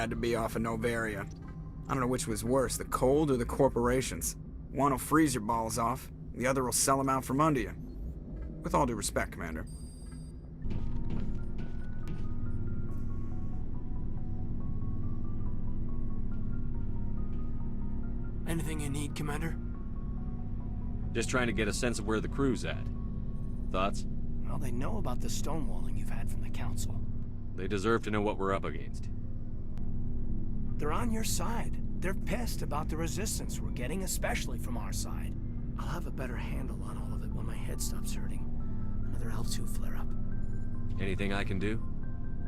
had to be off of Novaria. I don't know which was worse, the cold or the corporations. One will freeze your balls off, the other will sell them out from under you. With all due respect, Commander. Anything you need, Commander? Just trying to get a sense of where the crew's at. Thoughts? Well, they know about the stonewalling you've had from the Council. They deserve to know what we're up against. They're on your side. They're pissed about the resistance we're getting, especially from our side. I'll have a better handle on all of it when my head stops hurting. Another L2 flare-up. Anything I can do?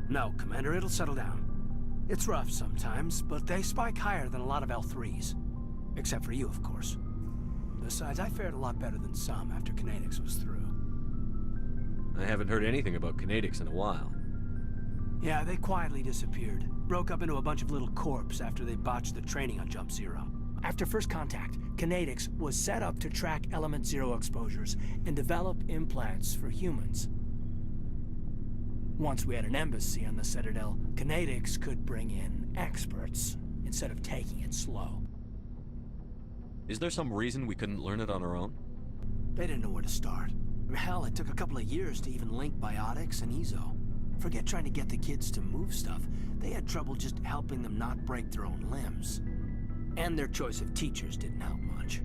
No, Commander, it'll settle down. It's rough sometimes, but they spike higher than a lot of L3s. Except for you, of course. Besides, I fared a lot better than some after Kinetics was through. I haven't heard anything about Kinetics in a while. Yeah, they quietly disappeared. Broke up into a bunch of little corps after they botched the training on Jump Zero. After first contact, Kinetics was set up to track Element Zero exposures and develop implants for humans. Once we had an embassy on the Citadel, Kinetics could bring in experts instead of taking it slow. Is there some reason we couldn't learn it on our own? They didn't know where to start. Hell, it took a couple of years to even link Biotics and Ezo. Forget trying to get the kids to move stuff. They had trouble just helping them not break their own limbs. And their choice of teachers didn't help much.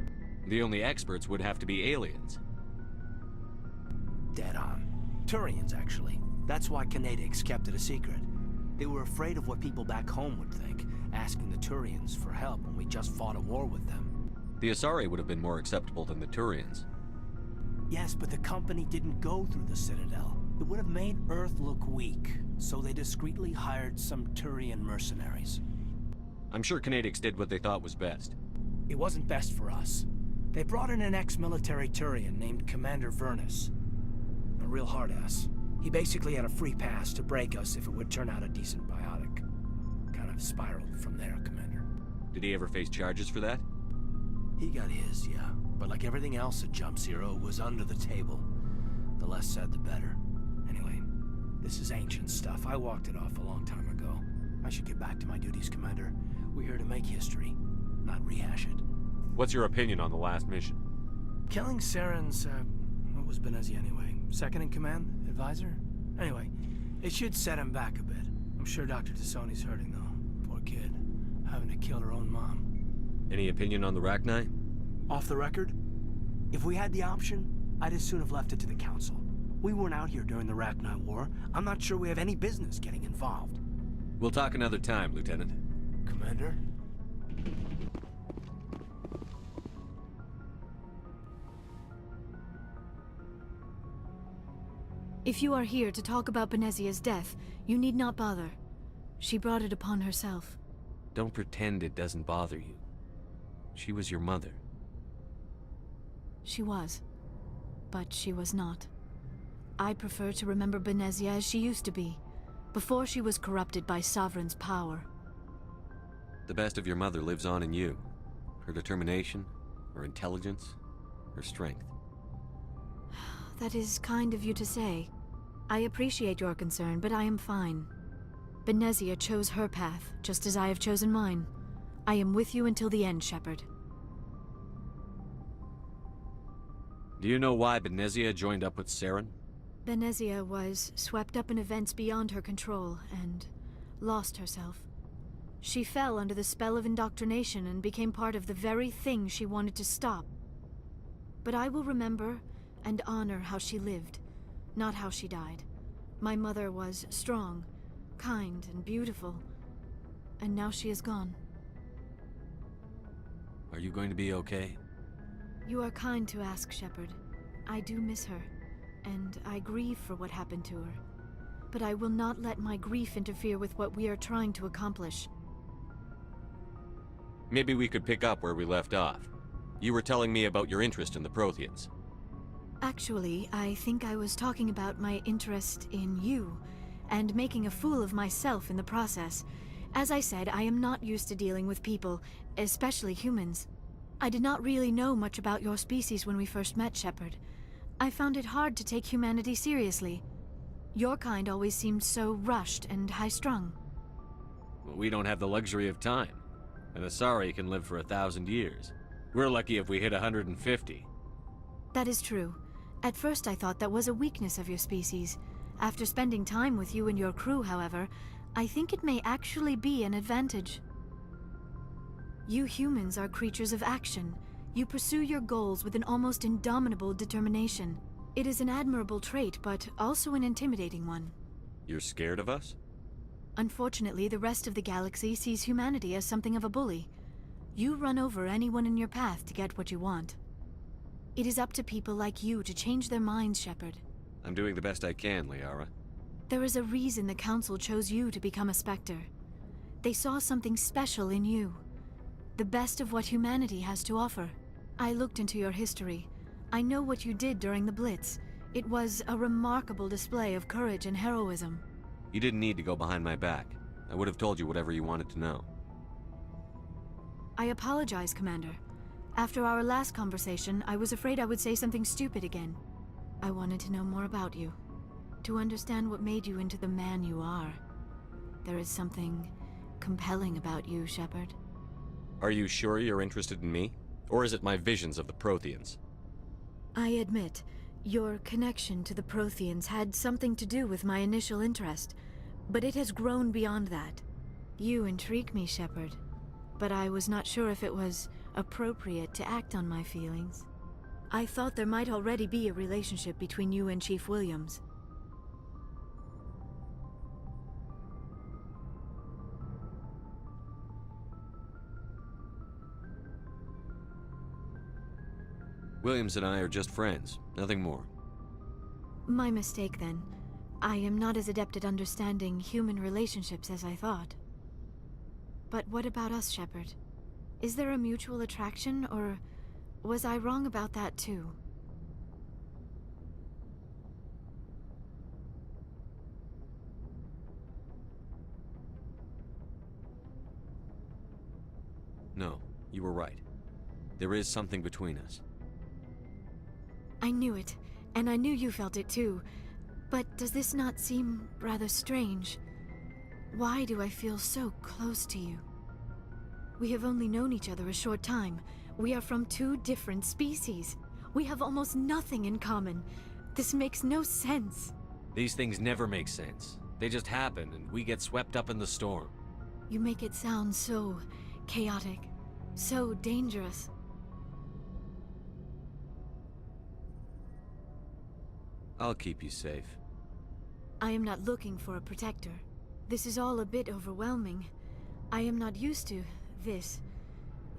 The only experts would have to be aliens. Dead on. Turians, actually. That's why Kinetics kept it a secret. They were afraid of what people back home would think, asking the Turians for help when we just fought a war with them. The Asari would have been more acceptable than the Turians. Yes, but the company didn't go through the Citadel. It would have made Earth look weak, so they discreetly hired some Turian mercenaries. I'm sure Kinetics did what they thought was best. It wasn't best for us. They brought in an ex-military Turian named Commander Vernus. A real hard-ass. He basically had a free pass to break us if it would turn out a decent biotic. Kind of spiraled from there, Commander. Did he ever face charges for that? He got his, yeah. But like everything else at Jump Zero, it was under the table. The less said, the better. Anyway, this is ancient stuff. I walked it off a long time ago. I should get back to my duties, Commander. We're here to make history, not rehash it. What's your opinion on the last mission? Killing Saren's, what was Benezia anyway? Second in command? Advisor? Anyway, it should set him back a bit. I'm sure Dr. Tassoni's hurting, though. Poor kid. Having to kill her own mom. Any opinion on the Rachni? Off the record? If we had the option, I'd as soon have left it to the Council. We weren't out here during the Rachni War. I'm not sure we have any business getting involved. We'll talk another time, Lieutenant. Commander? If you are here to talk about Benezia's death, you need not bother. She brought it upon herself. Don't pretend it doesn't bother you. She was your mother. She was. But she was not. I prefer to remember Benezia as she used to be, before she was corrupted by Sovereign's power. The best of your mother lives on in you. Her determination, her intelligence, her strength. That is kind of you to say. I appreciate your concern, but I am fine. Benezia chose her path, just as I have chosen mine. I am with you until the end, Shepard. Do you know why Benezia joined up with Saren? Benezia was swept up in events beyond her control, and lost herself. She fell under the spell of indoctrination and became part of the very thing she wanted to stop. But I will remember and honor how she lived, not how she died. My mother was strong, kind, and beautiful, and now she is gone. Are you going to be okay? You are kind to ask, Shepard. I do miss her, and I grieve for what happened to her. But I will not let my grief interfere with what we are trying to accomplish. Maybe we could pick up where we left off. You were telling me about your interest in the Protheans. Actually, I think I was talking about my interest in you, and making a fool of myself in the process. As I said, I am not used to dealing with people, especially humans. I did not really know much about your species when we first met, Shepard. I found it hard to take humanity seriously. Your kind always seemed so rushed and high-strung. But we don't have the luxury of time. An Asari can live for 1,000 years. We're lucky if we hit 150. That is true. At first I thought that was a weakness of your species. After spending time with you and your crew, however, I think it may actually be an advantage. You humans are creatures of action. You pursue your goals with an almost indomitable determination. It is an admirable trait, but also an intimidating one. You're scared of us? Unfortunately, the rest of the galaxy sees humanity as something of a bully. You run over anyone in your path to get what you want. It is up to people like you to change their minds, Shepard. I'm doing the best I can, Liara. There is a reason the Council chose you to become a Spectre. They saw something special in you. The best of what humanity has to offer. I looked into your history. I know what you did during the Blitz. It was a remarkable display of courage and heroism. You didn't need to go behind my back. I would have told you whatever you wanted to know. I apologize, Commander. After our last conversation, I was afraid I would say something stupid again. I wanted to know more about you. To understand what made you into the man you are. There is something compelling about you, Shepard. Are you sure you're interested in me? Or is it my visions of the Protheans? I admit, your connection to the Protheans had something to do with my initial interest, but it has grown beyond that. You intrigue me, Shepard, but I was not sure if it was appropriate to act on my feelings. I thought there might already be a relationship between you and Chief Williams. Williams and I are just friends, nothing more. My mistake, then. I am not as adept at understanding human relationships as I thought. But what about us, Shepard? Is there a mutual attraction, or was I wrong about that too? No, you were right. There is something between us. I knew it, and I knew you felt it too. But does this not seem rather strange? Why do I feel so close to you? We have only known each other a short time. We are from two different species. We have almost nothing in common. This makes no sense. These things never make sense. They just happen, and we get swept up in the storm. You make it sound so chaotic, so dangerous. I'll keep you safe. I am not looking for a protector. This is all a bit overwhelming. I am not used to this.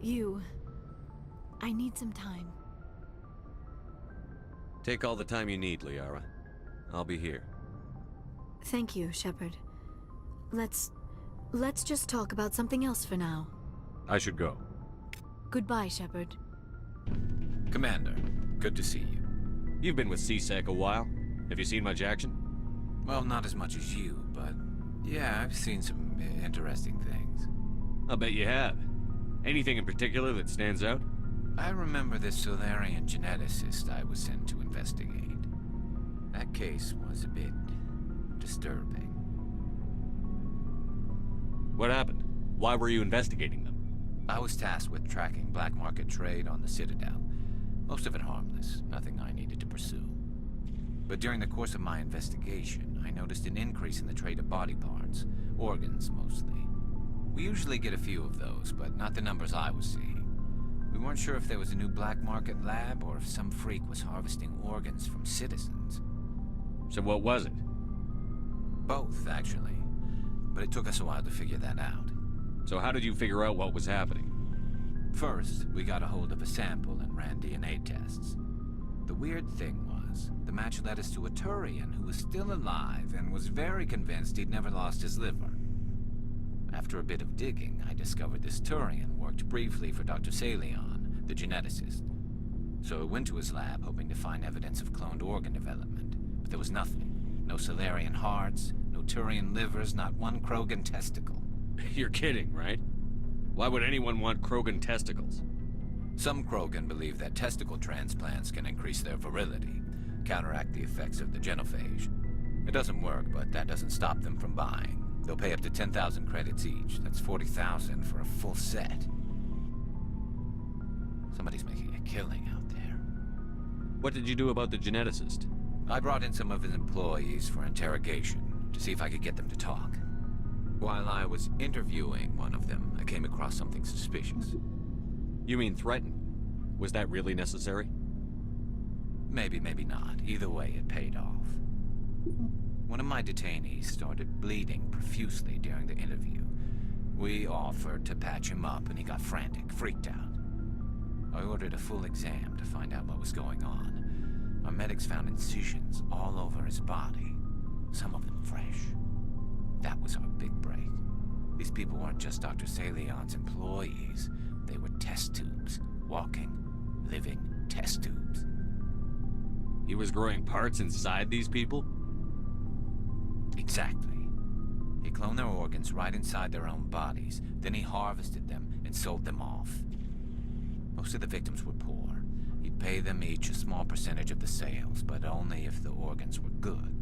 You. I need some time. Take all the time you need, Liara. I'll be here. Thank you, Shepard. Let's just talk about something else for now. I should go. Goodbye, Shepard. Commander, good to see you. You've been with C-Sec a while. Have you seen much action? Well, not as much as you, but yeah, I've seen some interesting things. I'll bet you have. Anything in particular that stands out? I remember this Solarian geneticist I was sent to investigate. That case was a bit disturbing. What happened? Why were you investigating them? I was tasked with tracking black market trade on the Citadel. Most of it harmless, nothing I needed to pursue. But during the course of my investigation, I noticed an increase in the trade of body parts, organs mostly. We usually get a few of those, but not the numbers I was seeing. We weren't sure if there was a new black market lab or if some freak was harvesting organs from citizens. So what was it? Both, actually. But it took us a while to figure that out. So how did you figure out what was happening? First, we got a hold of a sample and ran DNA tests. The weird thing was, the match led us to a Turian who was still alive and was very convinced he'd never lost his liver. After a bit of digging, I discovered this Turian worked briefly for Dr. Salion, the geneticist. So I went to his lab hoping to find evidence of cloned organ development, but there was nothing. No Solarian hearts, no Turian livers, not one Krogan testicle. You're kidding, right? Why would anyone want Krogan testicles? Some Krogan believe that testicle transplants can increase their virility, counteract the effects of the genophage. It doesn't work, but that doesn't stop them from buying. They'll pay up to 10,000 credits each. That's 40,000 for a full set. Somebody's making a killing out there. What did you do about the geneticist? I brought in some of his employees for interrogation, to see if I could get them to talk. While I was interviewing one of them, I came across something suspicious. You mean threaten? Was that really necessary? Maybe, maybe not. Either way, it paid off. One of my detainees started bleeding profusely during the interview. We offered to patch him up, and he got frantic, freaked out. I ordered a full exam to find out what was going on. Our medics found incisions all over his body, some of them fresh. That was our big break. These people weren't just Dr. Salion's employees. They were test tubes. Walking, living test tubes. He was growing parts inside these people? Exactly. He cloned their organs right inside their own bodies. Then he harvested them and sold them off. Most of the victims were poor. He'd pay them each a small percentage of the sales, but only if the organs were good.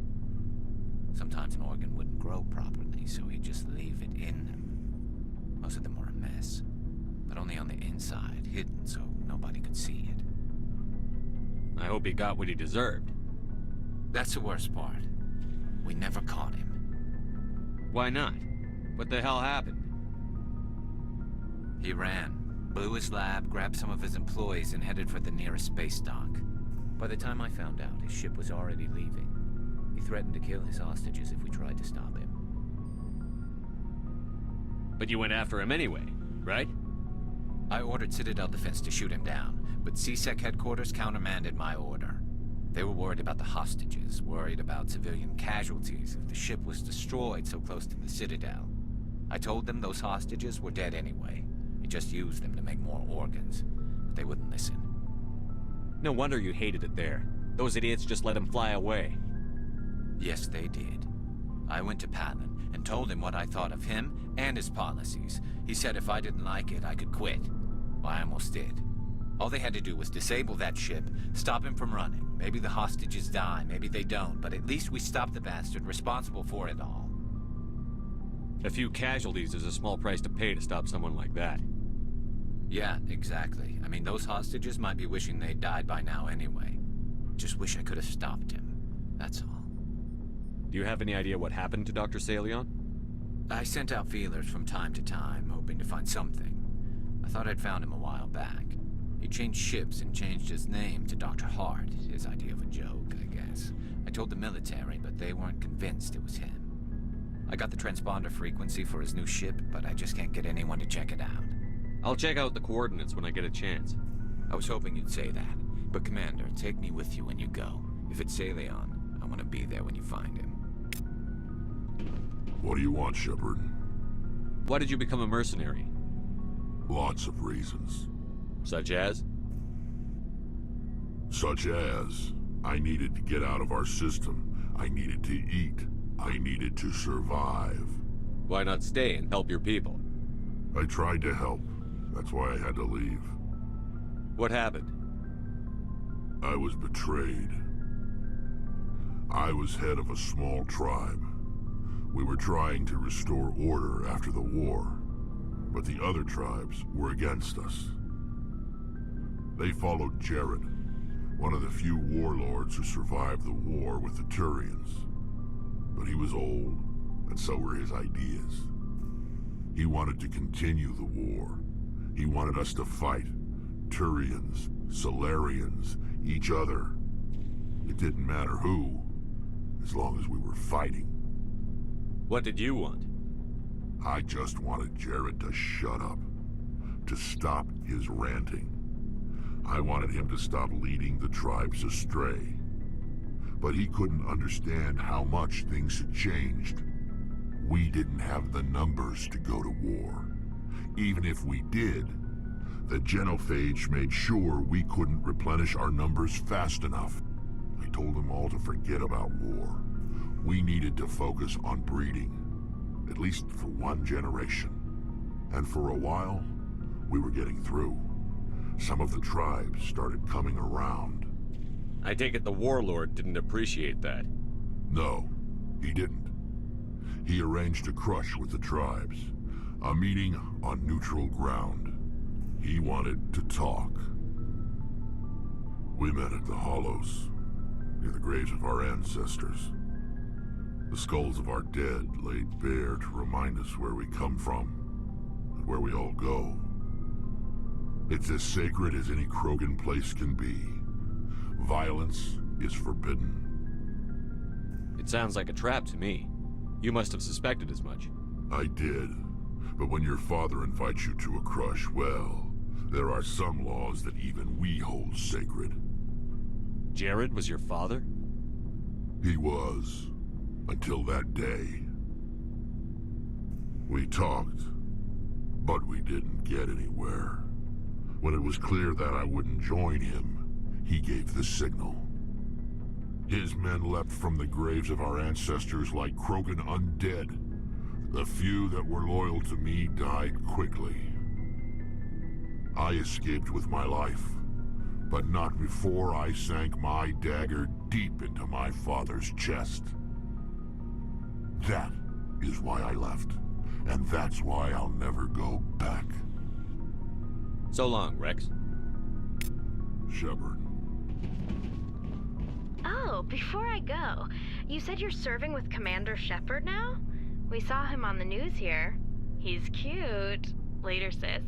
Sometimes an organ wouldn't grow properly, so he'd just leave it in them. Most of them were a mess, but only on the inside, hidden so nobody could see it. I hope he got what he deserved. That's the worst part. We never caught him. Why not? What the hell happened? He ran, blew his lab, grabbed some of his employees, and headed for the nearest space dock. By the time I found out, his ship was already leaving. He threatened to kill his hostages if we tried to stop him. But you went after him anyway, right? I ordered Citadel Defense to shoot him down, but CSEC headquarters countermanded my order. They were worried about the hostages, worried about civilian casualties if the ship was destroyed so close to the Citadel. I told them those hostages were dead anyway. He just used them to make more organs, but they wouldn't listen. No wonder you hated it there. Those idiots just let him fly away. Yes, they did. I went to Palin and told him what I thought of him and his policies. He said if I didn't like it, I could quit. Well, I almost did. All they had to do was disable that ship, stop him from running. Maybe the hostages die, maybe they don't, but at least we stopped the bastard responsible for it all. A few casualties is a small price to pay to stop someone like that. Yeah, exactly. I mean, those hostages might be wishing they'd died by now anyway. Just wish I could have stopped him. That's all. Do you have any idea what happened to Dr. Salion? I sent out feelers from time to time, hoping to find something. I thought I'd found him a while back. He changed ships and changed his name to Dr. Hart, his idea of a joke, I guess. I told the military, but they weren't convinced it was him. I got the transponder frequency for his new ship, but I just can't get anyone to check it out. I'll check out the coordinates when I get a chance. I was hoping you'd say that. But Commander, take me with you when you go. If it's Salion, I want to be there when you find him. What do you want, Shepard? Why did you become a mercenary? Lots of reasons. Such as? Such as, I needed to get out of our system. I needed to eat. I needed to survive. Why not stay and help your people? I tried to help. That's why I had to leave. What happened? I was betrayed. I was head of a small tribe. We were trying to restore order after the war, but the other tribes were against us. They followed Jared, one of the few warlords who survived the war with the Turians. But he was old, and so were his ideas. He wanted to continue the war. He wanted us to fight. Turians, Solarians, each other. It didn't matter who, as long as we were fighting. What did you want? I just wanted Jared to shut up, to stop his ranting. I wanted him to stop leading the tribes astray. But he couldn't understand how much things had changed. We didn't have the numbers to go to war. Even if we did, the genophage made sure we couldn't replenish our numbers fast enough. I told them all to forget about war. We needed to focus on breeding, at least for one generation. And for a while, we were getting through. Some of the tribes started coming around. I take it the warlord didn't appreciate that. No, he didn't. He arranged a crush with the tribes, a meeting on neutral ground. He wanted to talk. We met at the Hollows, near the graves of our ancestors. The skulls of our dead laid bare to remind us where we come from, and where we all go. It's as sacred as any Krogan place can be. Violence is forbidden. It sounds like a trap to me. You must have suspected as much. I did. But when your father invites you to a crush, well, there are some laws that even we hold sacred. Jared was your father? He was. Until that day. We talked, but we didn't get anywhere. When it was clear that I wouldn't join him, he gave the signal. His men leapt from the graves of our ancestors like Krogan undead. The few that were loyal to me died quickly. I escaped with my life, but not before I sank my dagger deep into my father's chest. That is why I left, and that's why I'll never go back. So long, Rex. Shepard. Oh, before I go, you said you're serving with Commander Shepard now? We saw him on the news here. He's cute. Later, sis.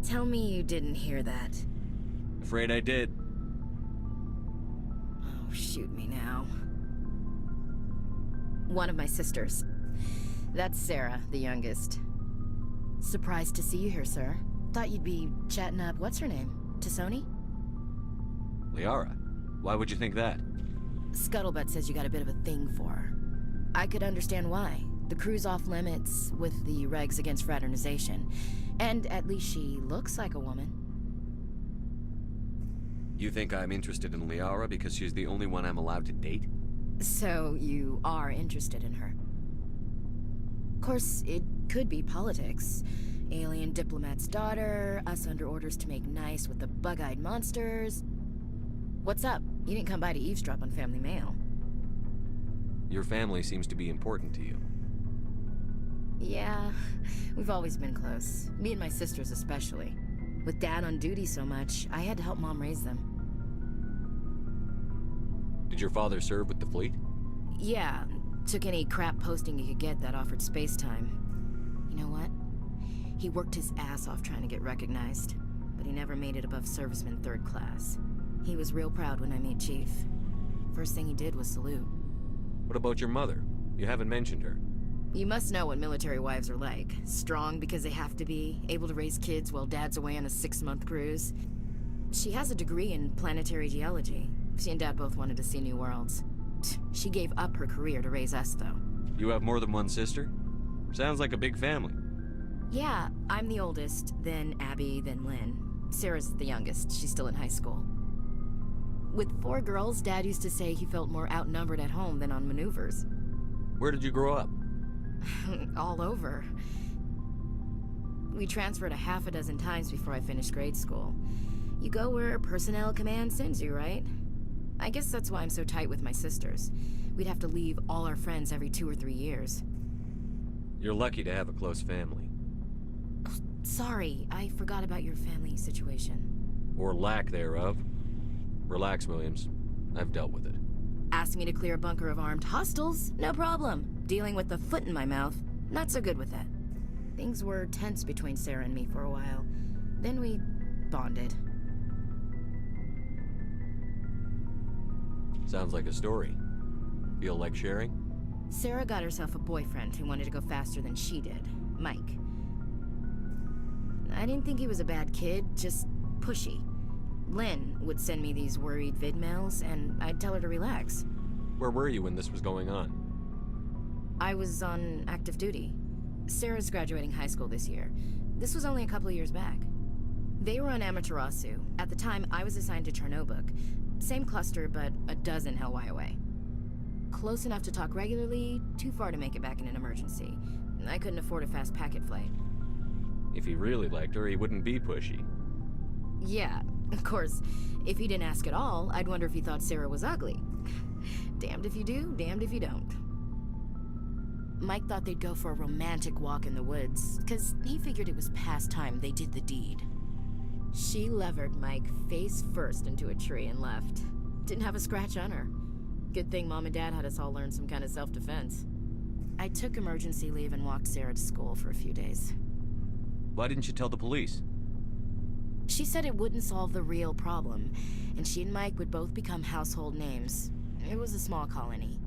Tell me you didn't hear that. Afraid I did. Oh, shoot me now. One of my sisters. That's Sarah, the youngest. Surprised to see you here, sir. Thought you'd be chatting up, what's her name? T'Soni? Liara, why would you think that? Scuttlebutt says you got a bit of a thing for her. I could understand why. The crew's off limits with the regs against fraternization. And at least she looks like a woman. You think I'm interested in Liara because she's the only one I'm allowed to date? So you are interested in her. Of course, it could be politics. Alien diplomat's daughter, us under orders to make nice with the bug-eyed monsters. What's up? You didn't come by to eavesdrop on Family Mail. Your family seems to be important to you. Yeah, we've always been close. Me and my sisters especially. With Dad on duty so much, I had to help Mom raise them. Did your father serve with the fleet? Yeah, took any crap posting he could get that offered space time. You know what? He worked his ass off trying to get recognized, but he never made it above serviceman 3rd class. He was real proud when I met Chief. First thing he did was salute. What about your mother? You haven't mentioned her. You must know what military wives are like. Strong because they have to be, able to raise kids while Dad's away on a 6-month cruise. She has a degree in planetary geology. She and Dad both wanted to see new worlds. She gave up her career to raise us, though. You have more than one sister? Sounds like a big family. Yeah, I'm the oldest, then Abby, then Lynn. Sarah's the youngest. She's still in high school. With 4 girls, Dad used to say he felt more outnumbered at home than on maneuvers. Where did you grow up? All over. We transferred a half a dozen times before I finished grade school. You go where personnel command sends you, right? I guess that's why I'm so tight with my sisters. We'd have to leave all our friends every 2 or 3 years. You're lucky to have a close family. Sorry, I forgot about your family situation. Or lack thereof. Relax, Williams. I've dealt with it. Ask me to clear a bunker of armed hostiles? No problem. Dealing with the foot in my mouth? Not so good with that. Things were tense between Sarah and me for a while. Then we bonded. Sounds like a story. Feel like sharing? Sarah got herself a boyfriend who wanted to go faster than she did, Mike. I didn't think he was a bad kid, just pushy. Lynn would send me these worried vidmails, and I'd tell her to relax. Where were you when this was going on? I was on active duty. Sarah's graduating high school this year. This was only a couple of years back. They were on Amaterasu. At the time, I was assigned to Chernobog. Same cluster, but a dozen Hellwire away. Close enough to talk regularly, too far to make it back in an emergency. I couldn't afford a fast packet flight. If he really liked her, he wouldn't be pushy. Yeah, of course. If he didn't ask at all, I'd wonder if he thought Sarah was ugly. Damned if you do, damned if you don't. Mike thought they'd go for a romantic walk in the woods, because he figured it was past time they did the deed. She levered Mike face first into a tree and left. Didn't have a scratch on her. Good thing Mom and Dad had us all learn some kind of self-defense. I took emergency leave and walked Sarah to school for a few days. Why didn't you tell the police? She said it wouldn't solve the real problem, and she and Mike would both become household names. It was a small colony.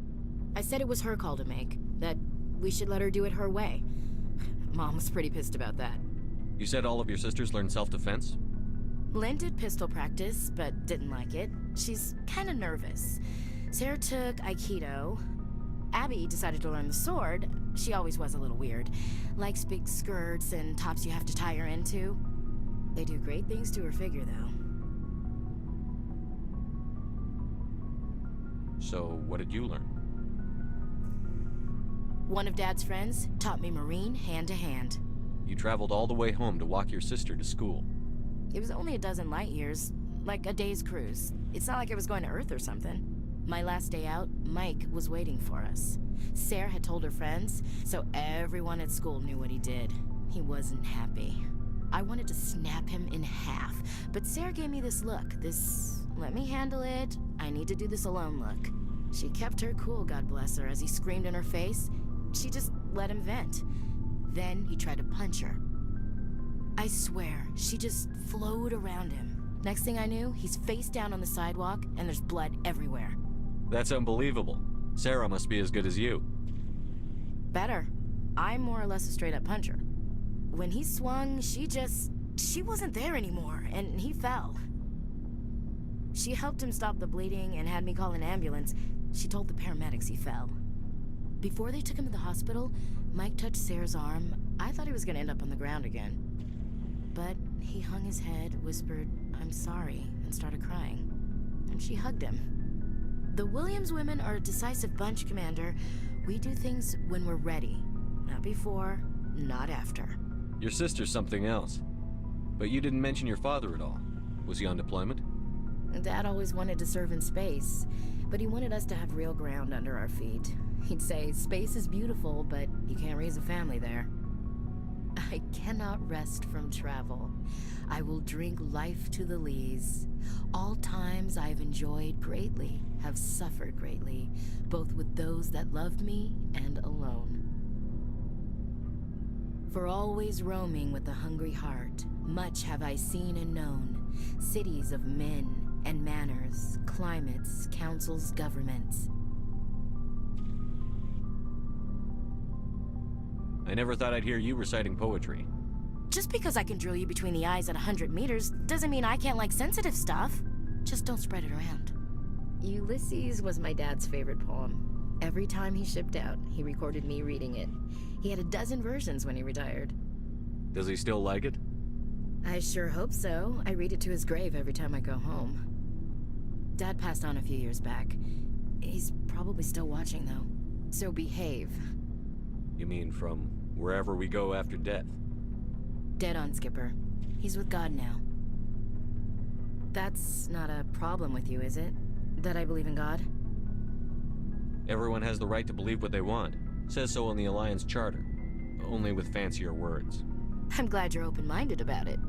I said it was her call to make, that we should let her do it her way. Mom was pretty pissed about that. You said all of your sisters learned self-defense? Lynn did pistol practice, but didn't like it. She's kind of nervous. Sarah took Aikido. Abby decided to learn the sword. She always was a little weird. Likes big skirts and tops you have to tie her into. They do great things to her figure, though. So, what did you learn? One of Dad's friends taught me Marine hand to hand. You traveled all the way home to walk your sister to school. It was only a dozen light years, like a day's cruise. It's not like I was going to Earth or something. My last day out, Mike was waiting for us. Sarah had told her friends, so everyone at school knew what he did. He wasn't happy. I wanted to snap him in half, but Sarah gave me this look, this let me handle it, I need to do this alone look. She kept her cool, God bless her, as he screamed in her face. She just let him vent. Then he tried to punch her. I swear, she just flowed around him. Next thing I knew, he's face down on the sidewalk, and there's blood everywhere. That's unbelievable. Sarah must be as good as you. Better. I'm more or less a straight-up puncher. When he swung, she wasn't there anymore, and he fell. She helped him stop the bleeding and had me call an ambulance. She told the paramedics he fell. Before they took him to the hospital, Mike touched Sarah's arm. I thought he was gonna end up on the ground again. But he hung his head, whispered, "I'm sorry," and started crying. And she hugged him. The Williams women are a decisive bunch, Commander. We do things when we're ready. Not before, not after. Your sister's something else. But you didn't mention your father at all. Was he on deployment? Dad always wanted to serve in space, but he wanted us to have real ground under our feet. He'd say, space is beautiful, but you can't raise a family there. I cannot rest from travel. I will drink life to the lees. All times I've enjoyed greatly, have suffered greatly, both with those that loved me and alone. For always roaming with a hungry heart, much have I seen and known, cities of men and manners, climates, councils, governments. I never thought I'd hear you reciting poetry. Just because I can drill you between the eyes at 100 meters doesn't mean I can't like sensitive stuff. Just don't spread it around. Ulysses was my dad's favorite poem. Every time he shipped out, he recorded me reading it. He had a dozen versions when he retired. Does he still like it? I sure hope so. I read it to his grave every time I go home. Dad passed on a few years back. He's probably still watching, though. So behave. You mean from wherever we go after death? Dead on, Skipper. He's with God now. That's not a problem with you, is it? That I believe in God? Everyone has the right to believe what they want. Says so in the Alliance Charter. Only with fancier words. I'm glad you're open-minded about it.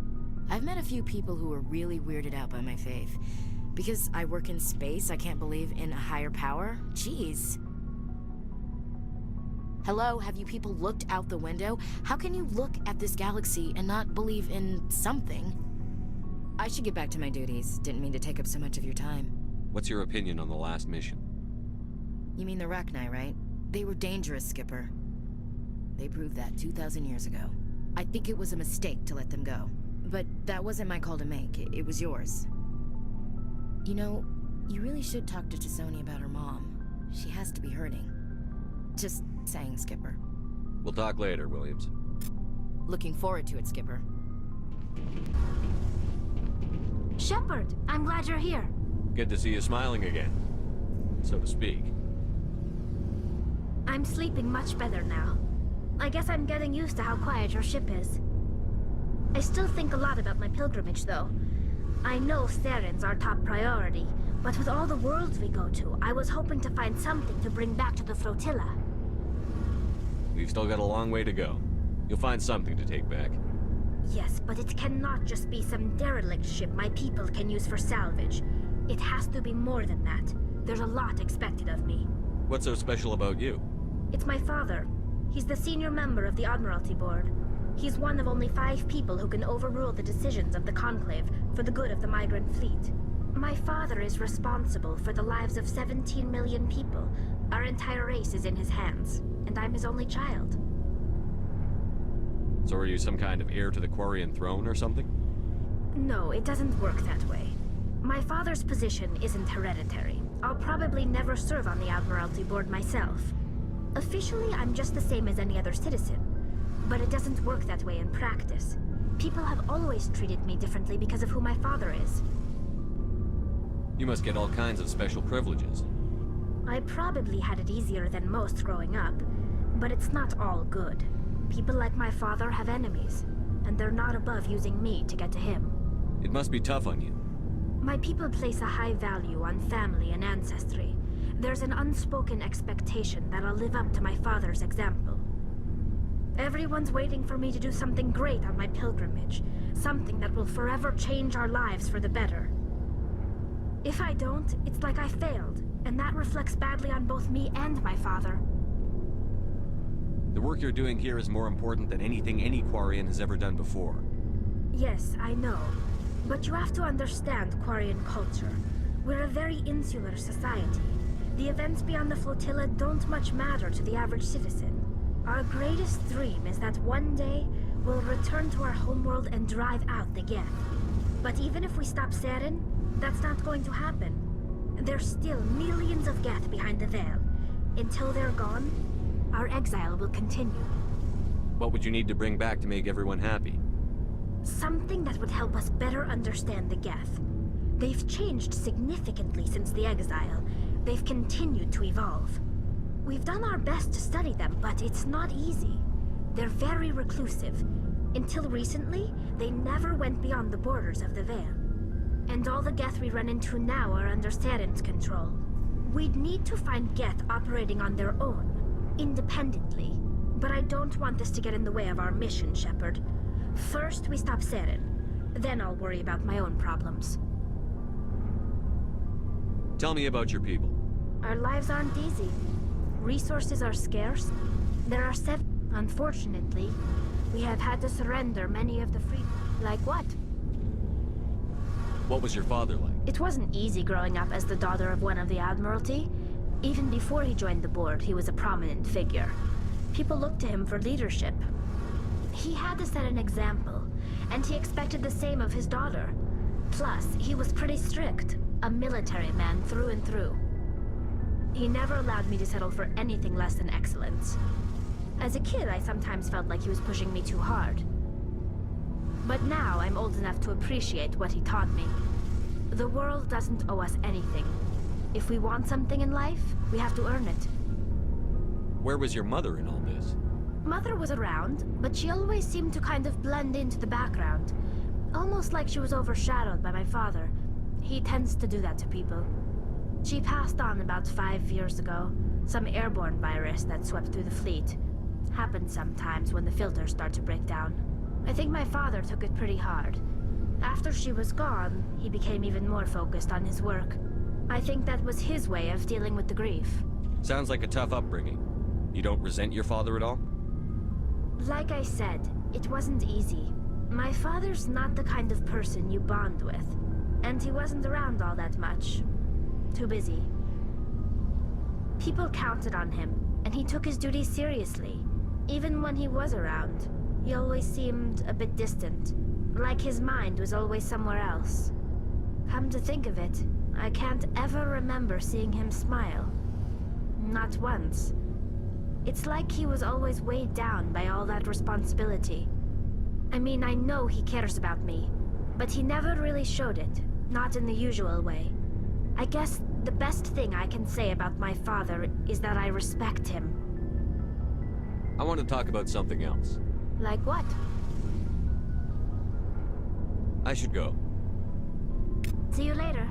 I've met a few people who are really weirded out by my faith. Because I work in space, I can't believe in a higher power? Jeez. Hello, have you people looked out the window? How can you look at this galaxy and not believe in something? I should get back to my duties. Didn't mean to take up so much of your time. What's your opinion on the last mission? You mean the Rachni, right? They were dangerous, Skipper. They proved that 2,000 years ago. I think it was a mistake to let them go. But that wasn't my call to make. It was yours. You know, you really should talk to Chisoni about her mom. She has to be hurting. Just saying, Skipper. We'll talk later, Williams. Looking forward to it, Skipper. Shepard, I'm glad you're here. Good to see you smiling again, so to speak. I'm sleeping much better now. I guess I'm getting used to how quiet your ship is. I still think a lot about my pilgrimage, though. I know Saren's our top priority, but with all the worlds we go to, I was hoping to find something to bring back to the flotilla. we've still got a long way to go. You'll find something to take back. Yes, but it cannot just be some derelict ship my people can use for salvage. It has to be more than that. There's a lot expected of me. What's so special about you? It's my father. He's the senior member of the Admiralty Board. He's one of only 5 people who can overrule the decisions of the Conclave for the good of the migrant fleet. My father is responsible for the lives of 17 million people. Our entire race is in his hands, and I'm his only child. So are you some kind of heir to the Quarian throne or something? No, it doesn't work that way. My father's position isn't hereditary. I'll probably never serve on the Admiralty Board myself. Officially, I'm just the same as any other citizen. But it doesn't work that way in practice. People have always treated me differently because of who my father is. You must get all kinds of special privileges. I probably had it easier than most growing up, but it's not all good. People like my father have enemies, and they're not above using me to get to him. It must be tough on you. My people place a high value on family and ancestry. There's an unspoken expectation that I'll live up to my father's example. Everyone's waiting for me to do something great on my pilgrimage, something that will forever change our lives for the better. If I don't, it's like I failed, and that reflects badly on both me and my father. The work you're doing here is more important than anything any Quarian has ever done before. Yes, I know. But you have to understand Quarian culture. We're a very insular society. The events beyond the flotilla don't much matter to the average citizen. Our greatest dream is that one day we'll return to our homeworld and drive out the Geth. But even if we stop Saren, that's not going to happen. There's still millions of Geth behind the veil. Until they're gone, our exile will continue. What would you need to bring back to make everyone happy? Something that would help us better understand the Geth. They've changed significantly since the exile. They've continued to evolve. We've done our best to study them, but it's not easy. They're very reclusive. Until recently, they never went beyond the borders of the Veil. And all the Geth we run into now are under Saren's control. We'd need to find Geth operating on their own, independently. But I don't want this to get in the way of our mission, Shepard. First, we stop Saren. Then I'll worry about my own problems. Tell me about your people. Our lives aren't easy. Resources are scarce. There are Unfortunately, we have had to surrender many of the free... Like what? What was your father like? It wasn't easy growing up as the daughter of one of the Admiralty. Even before he joined the board, he was a prominent figure. People looked to him for leadership. He had to set an example, and he expected the same of his daughter. Plus, he was pretty strict, a military man through and through. He never allowed me to settle for anything less than excellence. As a kid, I sometimes felt like he was pushing me too hard. But now I'm old enough to appreciate what he taught me. The world doesn't owe us anything. If we want something in life, we have to earn it. Where was your mother in all this? Mother was around, but she always seemed to kind of blend into the background. Almost like she was overshadowed by my father. He tends to do that to people. She passed on about 5 years ago. Some airborne virus that swept through the fleet. Happens sometimes when the filters start to break down. I think my father took it pretty hard. After she was gone, he became even more focused on his work. I think that was his way of dealing with the grief. Sounds like a tough upbringing. You don't resent your father at all? Like I said, it wasn't easy. My father's not the kind of person you bond with. And he wasn't around all that much. Too busy. People counted on him, and he took his duties seriously. Even when he was around, he always seemed a bit distant. Like his mind was always somewhere else. Come to think of it, I can't ever remember seeing him smile. Not once. It's like he was always weighed down by all that responsibility. I mean, I know he cares about me, but he never really showed it, not in the usual way. I guess the best thing I can say about my father is that I respect him. I want to talk about something else. Like what? I should go. See you later.